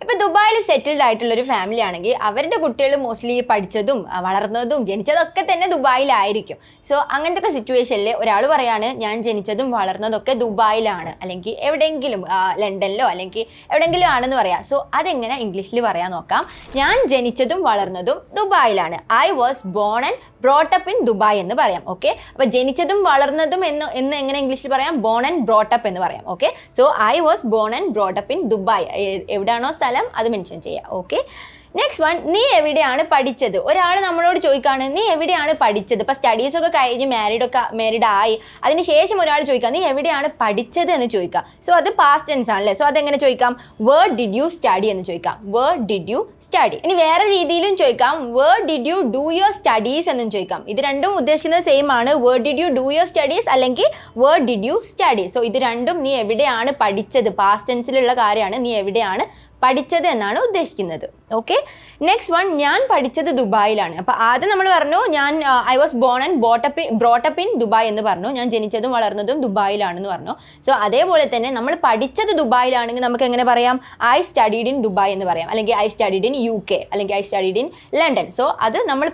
ഇപ്പൊ ദുബായിൽ സെറ്റിൽഡ് ആയിട്ടുള്ള ഒരു ഫാമിലി ആണെങ്കിൽ അവരുടെ കുട്ടികൾ മോസ്റ്റ്ലി പഠിച്ചതും വളർന്നതും ജനിച്ചതൊക്കെ തന്നെ ദുബായിലായിരിക്കും. സോ അങ്ങനത്തെ ഒക്കെ സിറ്റുവേഷനിൽ ഒരാൾ പറയാണ് ഞാൻ ജനിച്ചതും വളർന്നതൊക്കെ ദുബായിലാണ്, അല്ലെങ്കിൽ എവിടെയെങ്കിലും ലണ്ടനിലോ അല്ലെങ്കിൽ എവിടെയെങ്കിലും ആണെന്ന് പറയാം. സോ അതെങ്ങനെ ഇംഗ്ലീഷിൽ പറയാൻ നോക്കാം. ഞാൻ ജനിച്ചതും വളർന്നതും ദുബായിലാണ്. I was born and brought up in Dubai എന്ന് പറയാം. ഓക്കെ, അപ്പൊ ജനിച്ചതും വളർന്നതും എന്ന് എങ്ങനെ ഇംഗ്ലീഷിൽ പറയാം? ബോൺ ആൻഡ് ബ്രോട്ട് അപ്പ് എന്ന് പറയാം. Okay, so I was born and brought up in Dubai. എവിടെയാണോ സ്ഥലം അത് മെൻഷൻ ചെയ്യാം. ഓക്കെ, നെക്സ്റ്റ് വൺ, നീ എവിടെയാണ് പഠിച്ചത്? ഒരാൾ നമ്മളോട് ചോദിക്കാണ് നീ എവിടെയാണ് പഠിച്ചത്. ഇപ്പൊ സ്റ്റഡീസ് ഒക്കെ കഴിഞ്ഞ് മാരീഡ് ആയി അതിന് ശേഷം ഒരാൾ ചോദിക്കാം നീ എവിടെയാണ് പഠിച്ചത് എന്ന് ചോദിക്കാം. സോ അത് പാസ്റ്റ് ടെൻസ് ആണല്ലേ. സോ അതെങ്ങനെ ചോദിക്കാം? വേർ ഡിഡ് യു സ്റ്റഡി എന്ന് ചോദിക്കാം. Where did you study. ഇനി വേറെ രീതിയിലും ചോദിക്കാം, where did you do your studies എന്നും ചോദിക്കാം. ഇത് രണ്ടും ഉദ്ദേശിക്കുന്നത് സെയിം ആണ്. Where did you do your studies അല്ലെങ്കിൽ where did you study. So ഇത് രണ്ടും നീ എവിടെയാണ് പഠിച്ചത്, പാസ്റ്റ് ടെൻസിലുള്ള കാര്യമാണ്. നീ എവിടെയാണ് പഠിച്ചത് എന്നാണ് ഉദ്ദേശിക്കുന്നത്. ഓക്കെ, നെക്സ്റ്റ് വൺ, ഞാൻ പഠിച്ചത് ദുബായിലാണ്. അപ്പൊ ആദ്യം നമ്മൾ പറഞ്ഞു ഞാൻ I was born and brought up in Dubai എന്ന് പറഞ്ഞു. ഞാൻ ജനിച്ചതും വളർന്നതും ദുബായിലാണെന്ന് പറഞ്ഞു. സോ അതേപോലെ തന്നെ നമ്മൾ പഠിച്ചത് ദുബായിലാണെങ്കിൽ നമുക്ക് എങ്ങനെ പറയാം? ഐ സ്റ്റഡീഡ് ഇൻ ദുബായ് എന്ന് പറയാം, അല്ലെങ്കിൽ ഐ സ്റ്റഡീഡ് ഇൻ UK, അല്ലെങ്കിൽ I studied in London. So അത് നമ്മൾ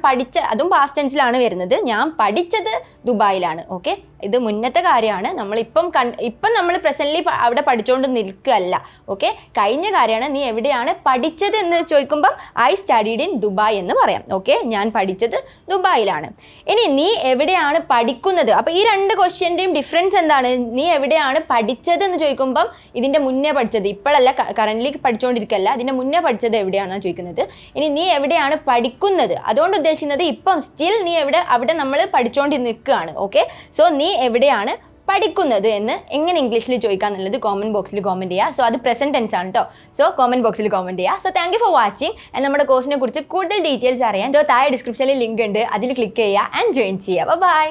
അതും പാസ്റ്റ് ടെൻസിലാണ് വരുന്നത്. ഞാൻ പഠിച്ചത് ദുബായിലാണ്. ഓക്കെ, ഇത് മുന്നത്തെ കാര്യമാണ്. ഇപ്പം നമ്മൾ പ്രസന്റ്ലി അവിടെ പഠിച്ചുകൊണ്ട് നിൽക്കുകയല്ല. ഓക്കെ, കഴിഞ്ഞ കാര്യമാണ്. നീ എവിടെയാണ് പഠിച്ചത് എന്ന് ചോദിക്കുമ്പോൾ ഐ സ്റ്റഡീഡ് ഇൻ ദുബായ് എന്ന് പറയാം. ഓക്കെ, ഞാൻ പഠിച്ചത് ദുബായിലാണ്. ഇനി നീ എവിടെയാണ് പഠിക്കുന്നത്? അപ്പൊ ഈ രണ്ട് ക്വസ്റ്റ്യൻ്റെയും ഡിഫറൻസ് എന്താണ്? നീ എവിടെയാണ് പഠിച്ചത് എന്ന് ചോദിക്കുമ്പം ഇതിന്റെ മുന്നേ പഠിച്ചത്, ഇപ്പോഴല്ല കറന്റ്ലി പഠിച്ചുകൊണ്ടിരിക്കല്ല, ഇതിന്റെ മുന്നേ പഠിച്ചത് എവിടെയാണെന്ന് ചോദിക്കുന്നത്. ഇനി നീ എവിടെയാണ് പഠിക്കുന്നത്, അതുകൊണ്ട് ഉദ്ദേശിക്കുന്നത് ഇപ്പം സ്റ്റിൽ നീ അവിടെ നമ്മൾ പഠിച്ചുകൊണ്ട് നിൽക്കുകയാണ്. ഓക്കെ, സോ നീ എവിടെയാണ് പഠിക്കുന്നത് എന്ന് എങ്ങനെ ഇംഗ്ലീഷിൽ ചോദിക്കാന്നുള്ളത് കോമന്റ് ബോക്സിൽ കോമെന്റ് ചെയ്യുക. സോ അത് പ്രസന്റ് ടെൻസ് ആണ് കേട്ടോ. സോ കോമന്റ് ബോക്സിൽ കോമെന്റ് ചെയ്യുക. So thank you for watching. നമ്മുടെ കോഴ്സിനെ കുറിച്ച് കൂടുതൽ ഡീറ്റെയിൽസ് അറിയാൻ താഴെ ഡിസ്ക്രിപ്ഷനിൽ ലിങ്ക് ഉണ്ട്, അതിൽ ക്ലിക്ക് ചെയ്യുക ആൻഡ് ജോയിൻ ചെയ്യുക. ബൈ.